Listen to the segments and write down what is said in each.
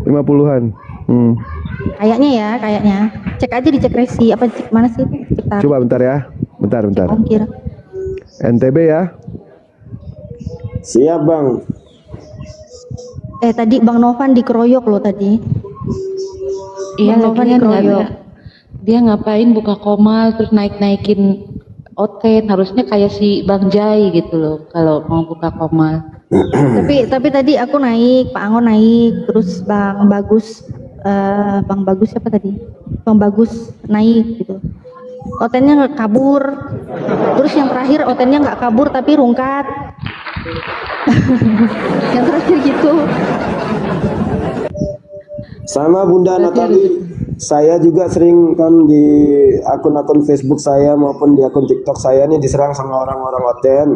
50-an. Kayaknya ya, kayaknya. Cek aja di cek resi apa cek mana sih? Cek tarif. Coba bentar ya. Bentar. Cek ongkir. NTB ya. Siap Bang. Tadi Bang Novan dikeroyok loh tadi. Iya, Bang Novan dikeroyok. Dia ngapain buka komal terus naik-naikin Oten, harusnya kayak si Bang Jai gitu loh kalau mau buka komal. tapi tadi aku naik, Pak Angon naik, terus Bang Bagus siapa tadi? Bang Bagus naik gitu. Otennya nggak kabur. Terus yang terakhir Otennya nggak kabur tapi rungkat. Yang terakhir gitu. Sama Bunda Natali, saya juga sering kan di akun-akun Facebook saya maupun di akun TikTok saya nih diserang sama orang-orang Oten.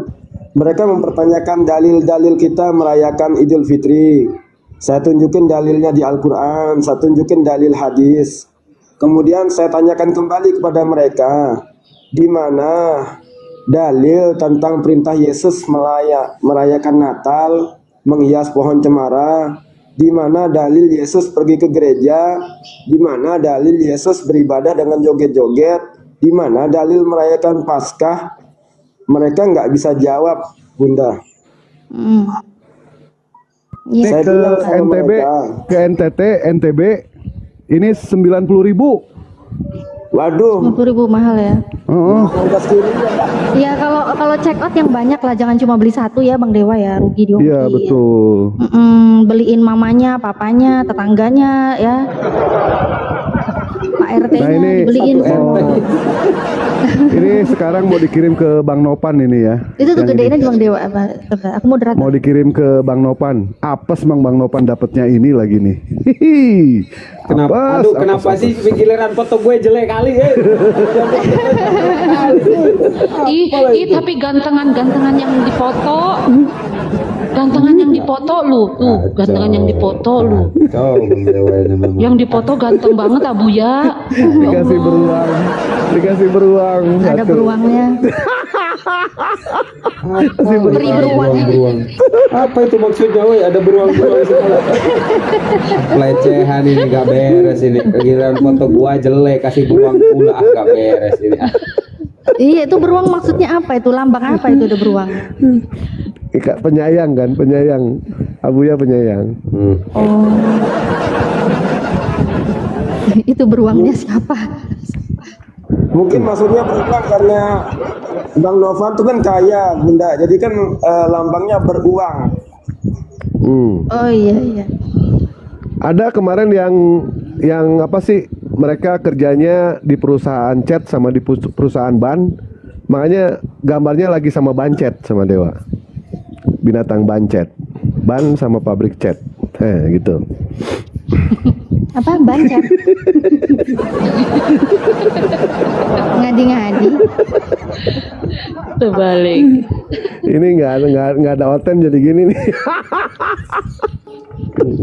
Mereka mempertanyakan dalil-dalil kita merayakan Idul Fitri. Saya tunjukin dalilnya di Al-Quran, saya tunjukin dalil hadis. Kemudian saya tanyakan kembali kepada mereka, di mana dalil tentang perintah Yesus merayakan Natal, menghias pohon cemara, di mana dalil Yesus pergi ke gereja, di mana dalil Yesus beribadah dengan joget-joget, di mana dalil merayakan Paskah. Mereka nggak bisa jawab, Bunda. Saya ke NTB, ke NTT, NTB ini 90.000. Waduh, 50.000 mahal ya. Iya, kalau check out yang banyak lah, jangan cuma beli satu ya Bang Dewa ya, rugi dong. Iya betul. Beliin mamanya, papanya, tetangganya ya. Pak RT-nya dibeliin. Ini sekarang mau dikirim ke Bang Nopan ini ya. Itu tuh gedeinnya di Bang Dewa apa? Aku moderator. Mau dikirim ke Bang Nopan. Apes Bang Nopan dapatnya ini lagi nih. Kenapa? Apes, kenapa apes, sih giliran foto gue jelek kali ya? Tapi gantengan yang difoto. Gantengan yang dipoto lu. Tuh, gantengan yang dipoto lu. Yang dipoto ganteng banget Abuya. Dikasih beruang. Dikasih beruang. Ada beruangnya. Beri beruang. Apa itu maksudnya, woi? Ada beruang-beruang segala. Pelecehan ini gak beres ini. Giliran foto gua jelek, kasih beruang pula gak beres ini. Iya, itu beruang maksudnya apa itu? Lambang apa itu ada beruang? Penyayang kan, penyayang. Abuya penyayang. Oh. Itu beruangnya siapa? Mungkin maksudnya beruang karena Bang Novan itu kan kaya, Bunda. Jadi kan lambangnya beruang. Oh iya. Ada kemarin yang apa sih? Mereka kerjanya di perusahaan cat sama di perusahaan ban. Makanya gambarnya lagi sama ban cat sama Dewa. Binatang ban cat. Ban sama pabrik cat. Gitu. Apa ban cat? Ngadi-ngadi. Terbalik. Ini nggak ada Oten jadi gini nih.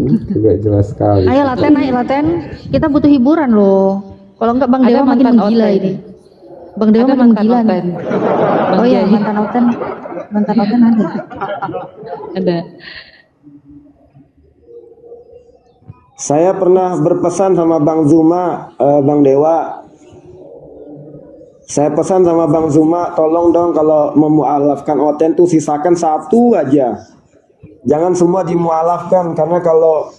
Tidak jelas sekali. Ayo Laten. Kita butuh hiburan loh. Kalau enggak Bang Dewa makin menggila ini. Bang Dewa makin menggila nih. Oh iya, mantan Oten ada. Ada. Saya pernah berpesan sama Bang Zuma, Bang Dewa. Saya pesan sama Bang Zuma, tolong dong kalau memualafkan Oten tuh sisakan satu aja. Jangan semua dimualafkan, karena kalau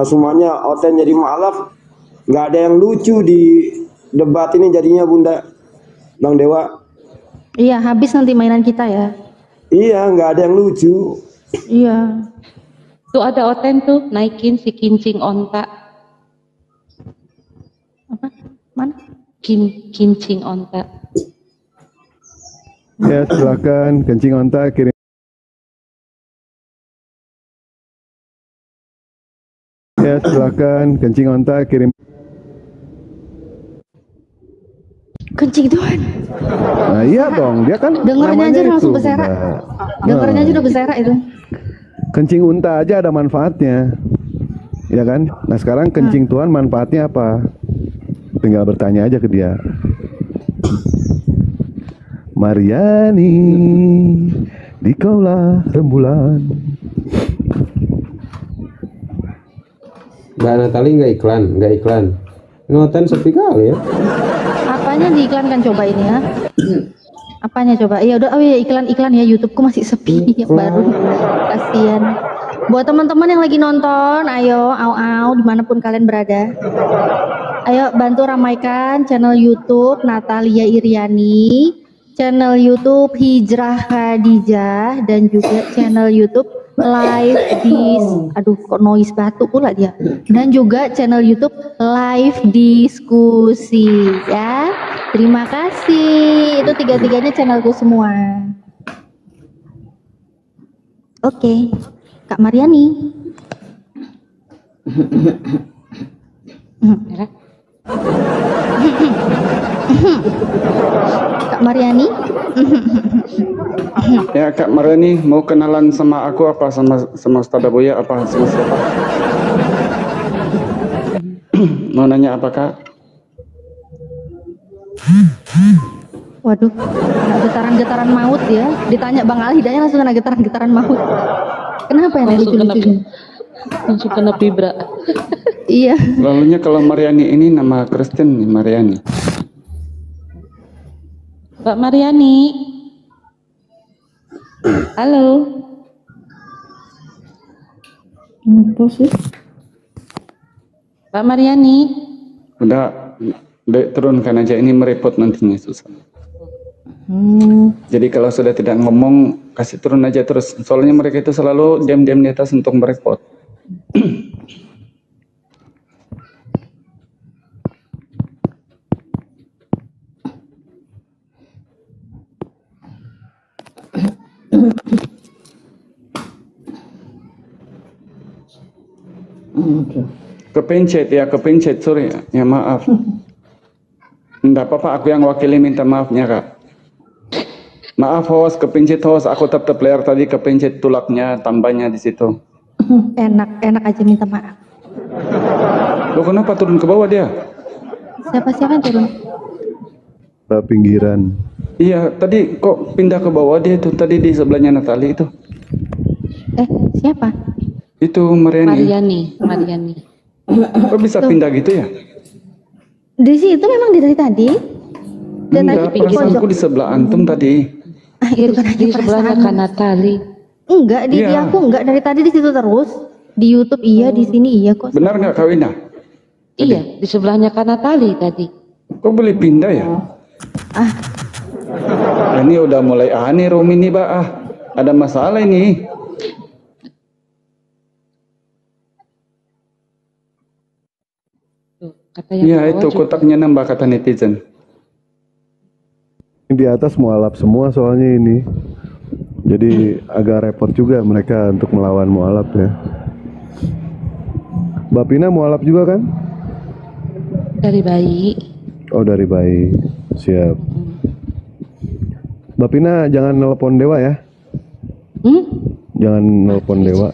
semuanya Oten jadi mualaf, nggak ada yang lucu di debat ini jadinya, Bunda. Bang Dewa. Iya, habis nanti mainan kita ya. Iya, nggak ada yang lucu. Iya. Tuh ada Oten tuh naikin si kincing onta. Apa? Mana? Kincing onta. Ya silakan kencing onta kirim. Ya silakan kencing onta kirim. Kencing Tuhan. Nah iya dong, dia kan dengarnya aja langsung berserak. Dengarnya aja udah berserak itu. Kencing unta aja ada manfaatnya, ya kan? Nah sekarang kencing Tuhan manfaatnya apa? Tinggal bertanya aja ke dia. Mariani, dikaulah rembulan. Mbak Natali nggak iklan. Ngoten sepi kali ya. Apanya diiklankan coba ini ya? Apanya coba? Ya udah, oh ya iklan ya, YouTubeku masih sepi yang baru. Kasihan. Buat teman-teman yang lagi nonton, ayo au dimanapun kalian berada. Ayo bantu ramaikan channel YouTube Natalia Iriani, channel YouTube Hijrah Khadijah, dan juga channel YouTube Live aduh kok noise batu pula dia. Dan juga channel YouTube Live Diskusi ya. Terima kasih. Itu tiga-tiganya channelku semua. Oke. Kak Mariani. Kak Mariani. Ya Kak Mariani, mau kenalan sama aku apa sama Ustadz Buya apa sama siapa? Mau nanya apa Kak? Waduh, kena getaran-getaran maut ya. Ditanya Bang Al Hidayah langsung kena getaran-getaran maut. Kenapa ya lucu-lucu? Langsung kena vibra. Iya. Lalunya kalau Mariani ini nama Kristen nih, Mariani. Mbak Mariani. Halo. Apa sih? Mbak Mariani. Udah, turunkan aja, ini merepot nantinya susah. Jadi kalau sudah tidak ngomong, kasih turun aja terus. Soalnya mereka itu selalu diam-diam di atas untuk merepot. Kepencet, sorry ya maaf. Enggak apa-apa, aku yang wakili minta maafnya Kak. Maaf host, kepencet host, aku tetap player tadi kepencet tulaknya, tambahnya di situ. Enak aja minta maaf. Loh kenapa turun ke bawah dia? Siapa yang turun? Ke pinggiran. Iya, tadi kok pindah ke bawah dia tuh, tadi di sebelahnya Natali itu. Siapa? Itu Mariani. Kok bisa pindah gitu ya? Di situ memang dari tadi. Dan enggak, perasaanku di sebelah antum tadi. Itu kan Di sebelahnya kan Natali. Enggak, di aku enggak, dari tadi di situ terus. Di YouTube iya, di sini iya kok. Benar nggak Kak Wina? Iya, di sebelahnya kan Natali tadi. Kok boleh pindah ya? Ini udah mulai aneh Romi nih, Mbak. Ada masalah ini. Iya itu kotaknya nambah kata netizen. Di atas mualaf semua soalnya ini. Jadi agak repot juga mereka untuk melawan mualaf ya. Mbak Pina mualaf juga kan? Dari bayi. Oh dari bayi. Siap. Mbak Pina jangan nelpon Dewa ya. Jangan nelpon Dewa.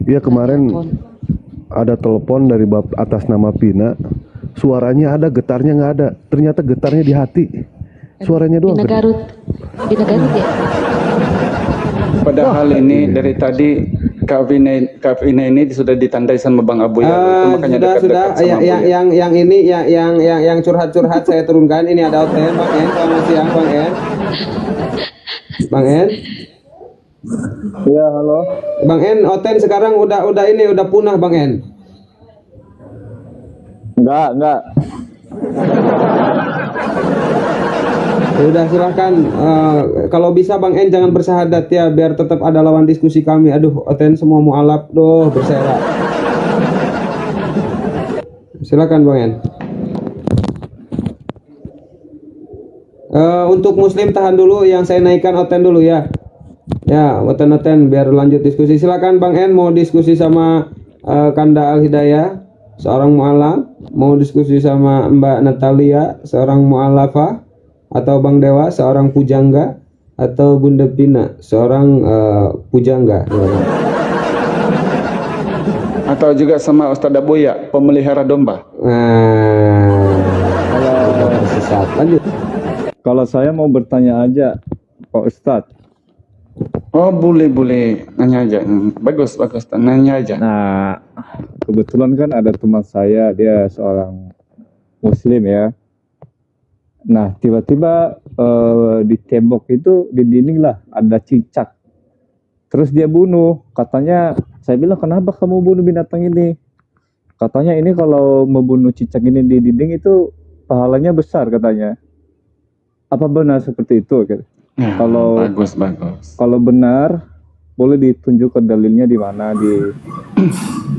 Iya kemarin ada telepon dari atas nama Pina, suaranya ada, getarnya nggak ada. Ternyata getarnya di hati, suaranya doang. Pina Garut ya. Padahal ini dari tadi Kak Vina ini sudah ditandai sama Bang Abu ya. Makanya sudah. Yang curhat saya turunkan. Ini ada OTN Bang En, selamat siang Bang En. Iya, halo. Bang En, Oten sekarang udah punah Bang En. Enggak. Udah silahkan. Kalau bisa Bang En jangan bersahadat ya, biar tetap ada lawan diskusi kami. Aduh, Oten semua mualaf, berserak. Silakan Bang En. Untuk Muslim tahan dulu, yang saya naikkan Oten dulu ya. Ya, Oten biar lanjut diskusi. Silakan Bang En mau diskusi sama Kanda Al Hidayah, seorang mualaf, mau diskusi sama Mbak Natalia, seorang mualafah, atau Bang Dewa, seorang pujangga, atau Bunda Pina, seorang pujangga. Atau juga sama Ustadz Abuya, pemelihara domba. Sesat. Lanjut. Kalau saya mau bertanya aja, Pak Ustadz, Oh, boleh nanya aja. Bagus, nanya aja. Nah, kebetulan kan ada teman saya, dia seorang Muslim ya. Nah, tiba-tiba di tembok itu, di dinding lah, ada cicak. Terus dia bunuh. Katanya, saya bilang, kenapa kamu bunuh binatang ini? Katanya ini kalau membunuh cicak ini di dinding itu pahalanya besar katanya. Apa benar seperti itu? Ya, Kalau bagus. Kalau benar, boleh ditunjukkan dalilnya di mana di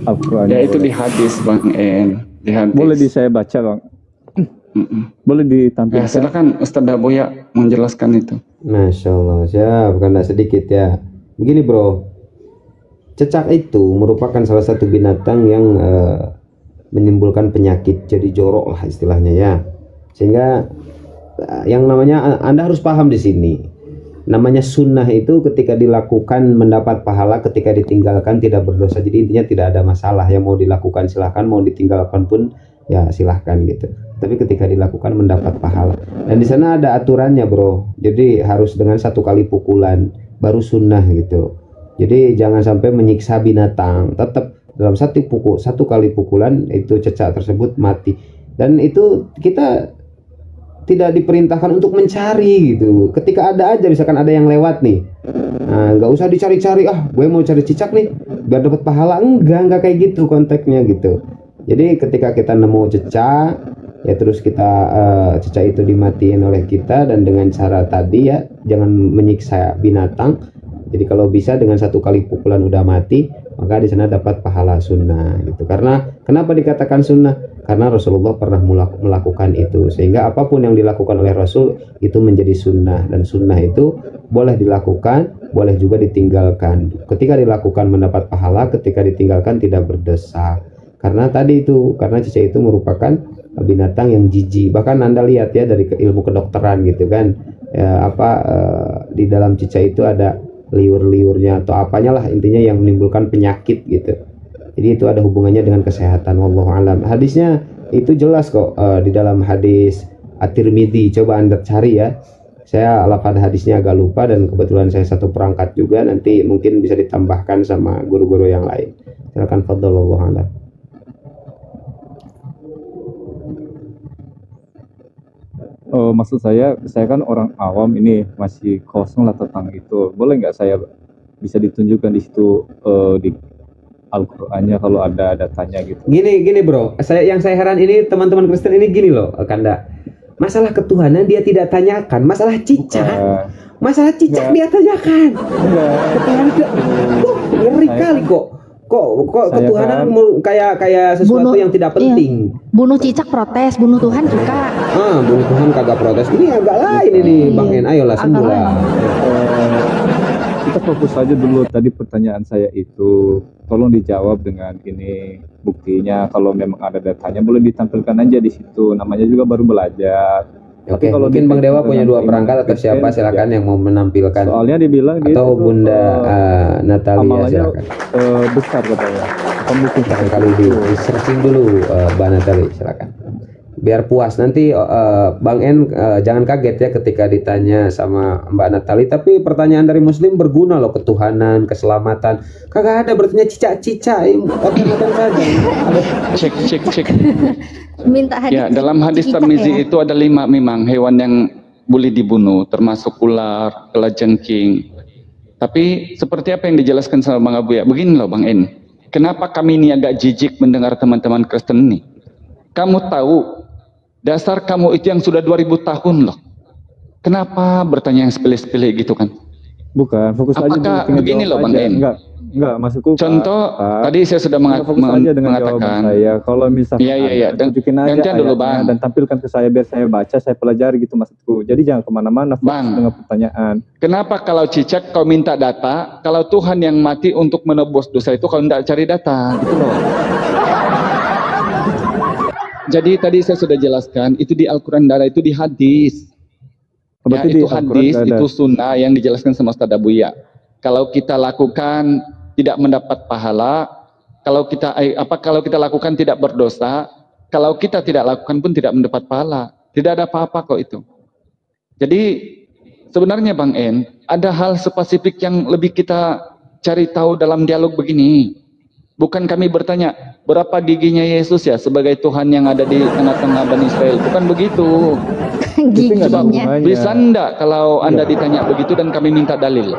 Al-Quran. Ya itu di hadis Bang En. Di hadis. Boleh saya baca Bang? Boleh Ya ditampilkan? silakan Ustaz Abuya menjelaskan itu. Masya Allah, siap, bukan sedikit ya. Begini bro, cecak itu merupakan salah satu binatang yang menimbulkan penyakit, jadi jorok lah istilahnya ya. Sehingga yang namanya Anda harus paham di sini. Namanya sunnah itu ketika dilakukan mendapat pahala, ketika ditinggalkan tidak berdosa. Jadi intinya tidak ada masalah. Yang mau dilakukan silahkan, mau ditinggalkan pun ya silahkan gitu. Tapi ketika dilakukan mendapat pahala. Dan di sana ada aturannya bro. Jadi harus dengan 1 kali pukulan baru sunnah gitu. Jadi jangan sampai menyiksa binatang. Tetap dalam 1 kali pukulan itu cecak tersebut mati. Dan itu kita tidak diperintahkan untuk mencari gitu. Ketika ada aja, misalkan ada yang lewat nih, nah nggak usah dicari-cari, gue mau cari cicak nih biar dapat pahala. Enggak kayak gitu konteksnya gitu. Jadi ketika kita nemu cecak ya, terus kita cecak itu dimatiin oleh kita, dan dengan cara tadi ya, jangan menyiksa binatang. Jadi kalau bisa dengan 1 kali pukulan udah mati, maka di sana dapat pahala sunnah gitu. Karena kenapa dikatakan sunnah? Karena Rasulullah pernah melakukan itu, sehingga apapun yang dilakukan oleh Rasul itu menjadi sunnah. Dan sunnah itu boleh dilakukan, boleh juga ditinggalkan. Ketika dilakukan mendapat pahala, ketika ditinggalkan tidak berdosa. Karena tadi itu, karena cicak itu merupakan binatang yang jijik. Bahkan Anda lihat ya dari ilmu kedokteran gitu kan, di dalam cicak itu ada liur-liurnya atau apanya lah, intinya yang menimbulkan penyakit gitu. Jadi itu ada hubungannya dengan kesehatan. Wallahu alam. Hadisnya itu jelas kok di dalam hadis At-Tirmidzi. Coba Anda cari ya. Saya lafaz hadisnya agak lupa, dan kebetulan saya satu perangkat juga. Nanti mungkin bisa ditambahkan sama guru-guru yang lain. Silakan fadhal, wallahu alam. Maksud saya kan orang awam, ini masih kosong lah tentang itu. Boleh nggak saya bisa ditunjukkan di situ di Al-Qur'annya kalau ada datanya gitu? Gini bro, yang saya heran ini teman-teman Kristen ini gini loh, Kanda. Masalah ketuhanan dia tidak tanyakan, masalah cicak. Masalah cicak dia tanyakan. Ketuhanan ngeri kali kok. Kok ketuhanan kayak sesuatu yang tidak penting. Bunuh cicak protes, bunuh Tuhan suka. Bunuh Tuhan kagak protes. Ini agak lain ini Bang En. Ayolah semula. Kita fokus saja dulu tadi pertanyaan saya itu. Tolong dijawab dengan ini buktinya. Kalau memang ada datanya boleh ditampilkan aja di situ. Namanya juga baru belajar. Oke, kalau mungkin Bang Dewa punya 2 perangkat atau siapa silakan yang mau menampilkan. Soalnya dibilang atau Bunda Natalia silakan. Besar katanya. Mungkin kali di searching dulu Mbak Natalia silakan. Biar puas nanti Bang En jangan kaget ya ketika ditanya sama Mbak Natalia. Tapi pertanyaan dari Muslim berguna loh, ketuhanan, keselamatan. Kagak ada bertanya cicak-cicak, otak-otak saja. Cek. Minta hadis. Ya, dalam hadis Tirmidzi itu ada 5 memang hewan yang boleh dibunuh, termasuk ular, kelajengking. Tapi seperti apa yang dijelaskan sama Bang Abu ya? Begini loh Bang En. Kenapa kami ini agak jijik mendengar teman-teman Kristen ini? Kamu tahu dasar kamu itu yang sudah 2000 tahun loh. Kenapa bertanya yang sepele-sepele gitu kan? Bukan, fokus aja. Apakah begini loh Bang En? Enggak, maksudku contoh tadi saya sudah mengatakan saya kalau misalkan tunjukin aja gantian dulu Bang, dan tampilkan ke saya biar saya baca, saya pelajari gitu maksudku. Jadi jangan kemana-mana Bang dengan pertanyaan. Kenapa kalau cicak kau minta data, kalau Tuhan yang mati untuk menebus dosa itu kau tidak cari data gitu loh. Jadi tadi saya sudah jelaskan itu di Al-Quran, darah itu di hadis. Ya, itu hadis, itu sunnah yang dijelaskan sama Ustaz Abuya. Kalau kita lakukan tidak mendapat pahala, kalau kita lakukan tidak berdosa, kalau kita tidak lakukan pun tidak mendapat pahala. Tidak ada apa-apa kok itu. Jadi sebenarnya Bang En, ada hal spesifik yang lebih kita cari tahu dalam dialog begini. Bukan kami bertanya, berapa giginya Yesus ya sebagai Tuhan yang ada di tengah-tengah Bani Israel. Bukan begitu. Itu nggak ada Giginya. hubungannya. Bisa enggak kalau Anda ditanya begitu dan kami minta dalil?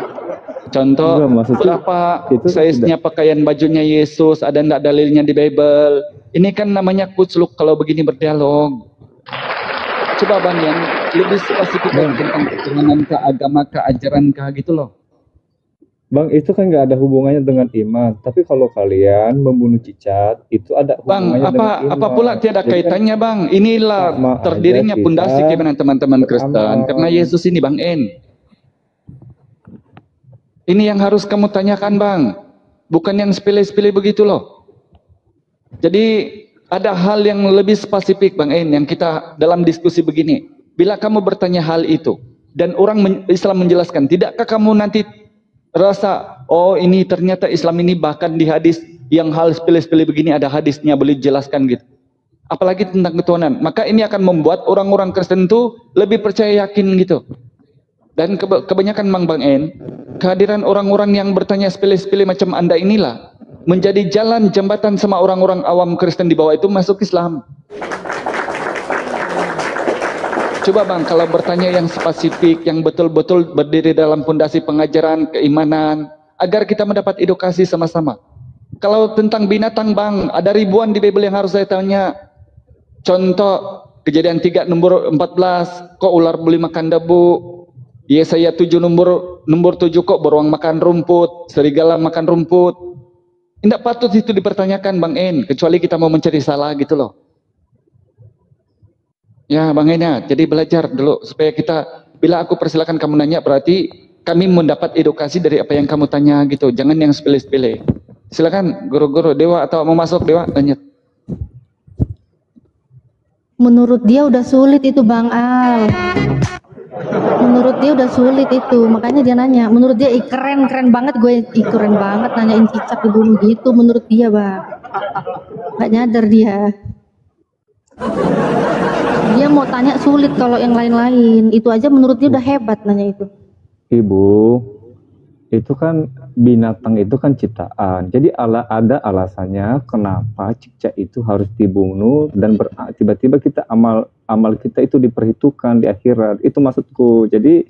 Contoh, Enggak, maksudnya berapa itu size-nya pakaian bajunya Yesus, ada enggak dalilnya di Bible? Ini kan namanya kucluk kalau begini berdialog. Coba Bang yang lebih spesifik lagi tentang ketuhanan ke agama, ke ajaran ke gitu loh. Bang, itu kan nggak ada hubungannya dengan iman. Tapi kalau kalian membunuh Cicat, itu ada Bang, hubungannya dengan iman. apa pula tiada Jadi kan kaitannya Bang? Inilah sama aja terdirinya kita pondasi keimanan teman-teman Kristen. beramal. Karena Yesus ini Bang En. Ini yang harus kamu tanyakan Bang. Bukan yang sepele-sepele begitu loh. Jadi ada hal yang lebih spesifik Bang En yang kita dalam diskusi begini. Bila kamu bertanya hal itu dan orang Islam menjelaskan, tidakkah kamu nanti rasa, oh ini ternyata Islam ini bahkan di hadis yang hal sepele-sepele begini ada hadisnya boleh dijelaskan gitu. Apalagi tentang ketuhanan. Maka ini akan membuat orang-orang Kristen itu lebih percaya yakin gitu. Dan kebanyakan Bang En, kehadiran orang-orang yang bertanya sepele-sepele macam Anda inilah menjadi jalan jembatan sama orang-orang awam Kristen di bawah itu masuk Islam. Coba Bang, kalau bertanya yang spesifik, yang betul-betul berdiri dalam pondasi pengajaran, keimanan, agar kita mendapat edukasi sama-sama. Kalau tentang binatang Bang, ada ribuan di Bible yang harus saya tanya. Contoh, Kejadian 3 nomor 14, kok ular boleh makan debu? Yesaya 7 nomor 7, kok beruang makan rumput, serigala makan rumput? Tidak patut itu dipertanyakan Bang En, kecuali kita mau mencari salah gitu loh. Ya Bang En ya, jadi belajar dulu supaya kita, bila aku persilakan kamu nanya berarti kami mendapat edukasi dari apa yang kamu tanya gitu. Jangan yang sepele-sepele. Silakan guru-guru Dewa atau mau masuk Dewa, lanjut. Menurut dia udah sulit itu Bang Al. Menurut dia udah sulit itu, makanya dia nanya. Menurut dia keren banget, gue keren banget nanyain cicak dibunuh gitu. Menurut dia Bang, nggak nyadar dia. Dia mau tanya sulit kalau yang lain-lain. Itu aja menurut dia udah hebat nanya itu. Ibu, itu kan binatang itu kan ciptaan. Jadi ada alasannya kenapa cicak itu harus dibunuh dan tiba-tiba kita amal kita itu diperhitungkan di akhirat. Itu maksudku. Jadi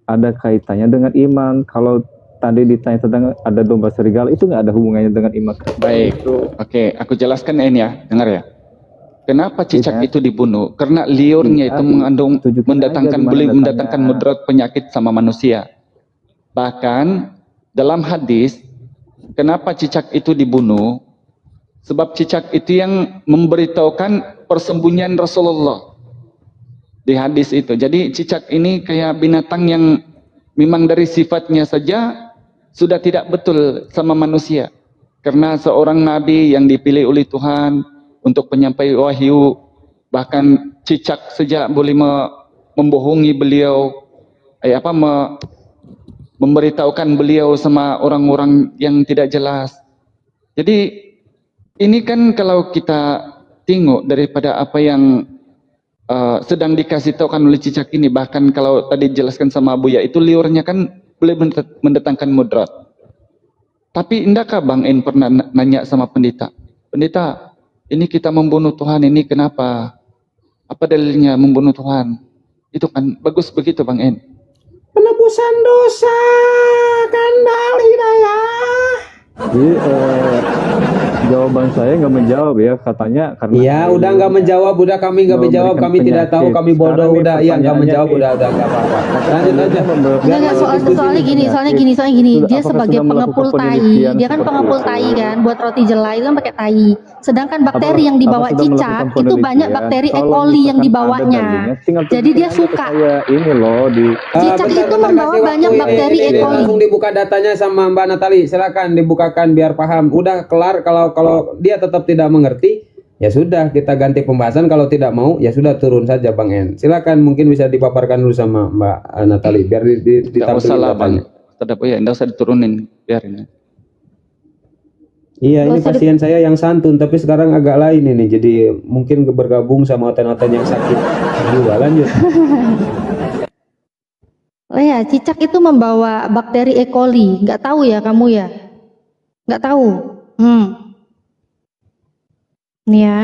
ada kaitannya dengan iman. Kalau tadi ditanya tentang ada domba serigala, itu nggak ada hubungannya dengan iman. Baik, oke, aku jelaskan ini ya, dengar ya. Kenapa cicak itu dibunuh? Karena liurnya itu mengandung boleh mendatangkan mudarat penyakit sama manusia. Bahkan dalam hadis, kenapa cicak itu dibunuh? Sebab cicak itu yang memberitahukan persembunyian Rasulullah di hadis itu. Jadi cicak ini kayak binatang yang memang dari sifatnya saja sudah tidak betul sama manusia. Karena seorang nabi yang dipilih oleh Tuhan untuk penyampai wahyu, bahkan cicak saja boleh membohongi beliau, memberitahukan beliau sama orang-orang yang tidak jelas. Jadi ini kan kalau kita tengok daripada apa yang sedang dikasih tahukan oleh cicak ini, bahkan kalau tadi dijelaskan sama Buya itu liurnya kan boleh mendatangkan mudarat. Tapi endakkah Bang En pernah nanya sama pendeta, pendeta, ini kita membunuh Tuhan, ini kenapa? Apa dalilnya membunuh Tuhan? Itu kan bagus begitu Bang En. Penebusan dosa, Kandal Hidayah. Jadi jawaban saya nggak menjawab ya, katanya karena Ya udah nggak menjawab, udah kami nggak menjawab, kami tidak tahu, kami bodoh, udah ya nggak menjawab, udah nggak apa-apa. Lanjut aja. Enggak, soalnya gini, dia sebagai pengepul tai, dia kan pengepul tai kan, buat roti jelai itu kan pakai tai. Sedangkan bakteri yang dibawa cicak itu banyak bakteri E. coli yang dibawanya. Jadi dia suka. Ini loh di Cicak itu membawa banyak bakteri E. coli. Langsung dibuka datanya sama Mbak Natali, silakan dibukakan biar paham. Udah kelar, kalau dia tetap tidak mengerti, ya sudah kita ganti pembahasan. Kalau tidak mau, ya sudah turun saja Bang En. Silakan, mungkin bisa dipaparkan dulu sama Mbak Natali biar ditampilkan datanya. Tidak usah diturunin, biarin. Iya, ini pasien saya yang santun, tapi sekarang agak lain ini. Jadi mungkin bergabung sama oten-oten yang sakit juga. Lanjut. Lea, cicak itu membawa bakteri E. coli. Nggak tahu ya kamu ya? Nggak tahu. Nih ya.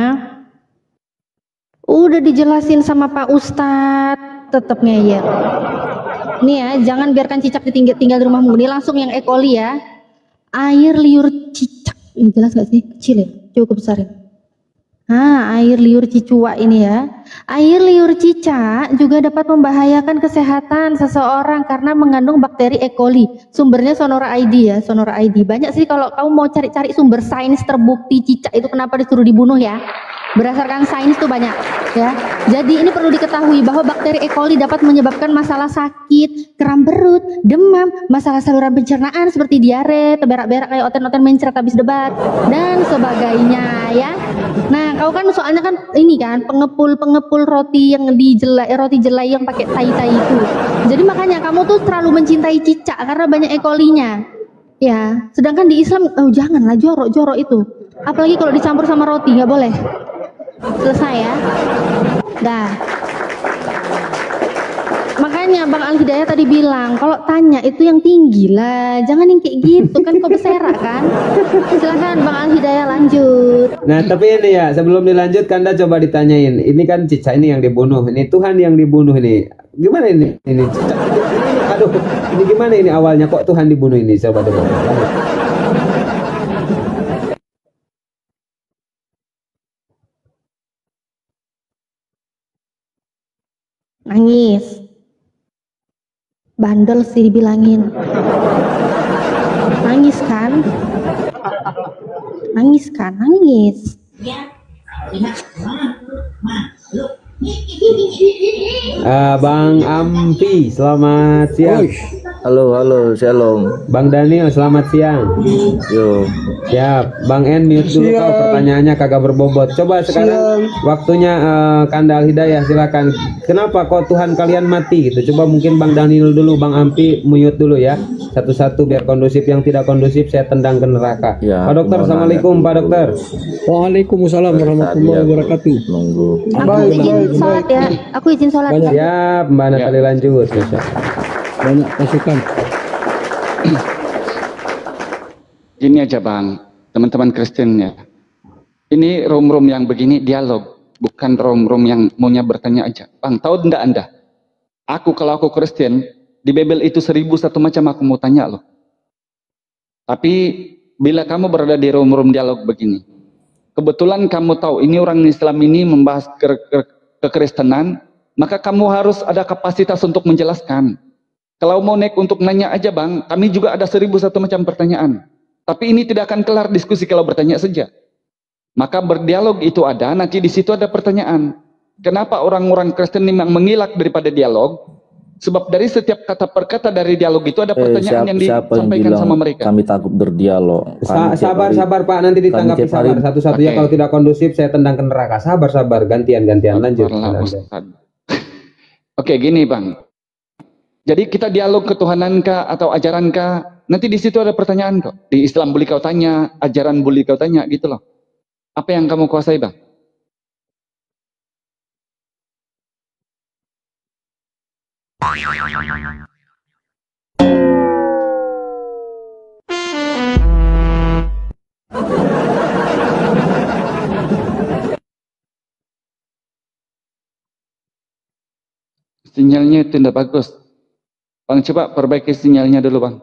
Udah dijelasin sama Pak Ustadz, tetep ngeyel. Nih ya, jangan biarkan cicak tinggal di rumahmu. Ini langsung yang E. coli ya. Air liur cicak. Ini jelas gak sih? Kecil ya? Coba kebesarin. Air liur cicua ini ya. Air liur cicak juga dapat membahayakan kesehatan seseorang karena mengandung bakteri E. coli. Sumbernya Sonora ID ya, Sonora ID. Banyak sih kalau kamu mau cari-cari sumber sains terbukti cicak itu kenapa disuruh dibunuh ya. Berdasarkan sains tuh banyak ya. Jadi ini perlu diketahui bahwa bakteri E. coli dapat menyebabkan masalah sakit, kram perut, demam, masalah saluran pencernaan seperti diare, teberak-berak kayak oten-oten mencret habis debat dan sebagainya ya. Nah, kau kan soalnya kan ini kan pengepul roti yang roti jelai yang pakai tai-tai itu. Jadi makanya kamu tuh terlalu mencintai cicak karena banyak E. coli-nya. Ya, sedangkan di Islam janganlah jorok itu. Apalagi kalau dicampur sama roti, nggak boleh. Selesai ya. Dah. Makanya Bang Al Hidayah tadi bilang kalau tanya itu yang tinggi lah, jangan yang kayak gitu kan kok beserak kan. Silakan Bang Al Hidayah lanjut. Nah tapi ini ya sebelum dilanjut Kanda coba ditanyain. Ini kan cicak ini yang dibunuh, ini Tuhan yang dibunuh ini. Gimana ini? Ini cicak. Aduh, ini gimana ini awalnya kok Tuhan dibunuh ini? Coba. Nangis. Bandel sih dibilangin. Nangis kan? Nangis. Bang Ampi, selamat siang. Halo, shalom. Bang Daniel, selamat siang. Yo. Siap. Bang En mute dulu kau, pertanyaannya kagak berbobot. Coba sekarang waktunya Kanda Al Hidayah, silakan. Kenapa kok Tuhan kalian mati gitu? Coba mungkin Bang Daniel dulu, Bang Ampi mute dulu ya. Satu-satu biar kondusif, yang tidak kondusif saya tendang ke neraka. Ya, Pak Dokter, assalamualaikum Pak Dokter. Waalaikumsalam warahmatullahi wabarakatuh. Nunggu. Aku izin sholat ya. Aku izin sholat. Siap, Mbak Natali lanjut. Banyak pasukan. Gini aja Bang, teman-teman Kristen ya. Ini room yang begini dialog, bukan room yang maunya bertanya aja. Bang, tahu enggak Anda? Kalau aku Kristen, di Bible itu 1001 macam aku mau tanya loh. Tapi bila kamu berada di room dialog begini, kebetulan kamu tahu ini orang Islam ini membahas kekristenan, maka kamu harus ada kapasitas untuk menjelaskan. Kalau mau naik untuk nanya aja Bang, kami juga ada 1001 macam pertanyaan. Tapi ini tidak akan kelar diskusi kalau bertanya saja. Maka berdialog itu ada, nanti di situ ada pertanyaan. Kenapa orang-orang Kristen memang mengilak daripada dialog? Sebab dari setiap kata per kata dari dialog itu ada pertanyaan yang disampaikan sama mereka. Kami takut berdialog. Sabar Pak, nanti ditanggapi sabar. Satu-satu ya, kalau tidak kondusif saya tendang ke neraka. Sabar, gantian lanjut. Oke, gini Bang. Jadi kita dialog ketuhanankah atau ajarankah? Nanti di situ ada pertanyaan kok. Di Islam boleh kau tanya, ajaran boleh kau tanya gitu loh. Apa yang kamu kuasai Bang? Sinyalnya itu tidak bagus. Bang, coba perbaiki sinyalnya dulu Bang.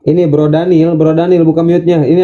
Ini Bro Daniel buka mute-nya. Ini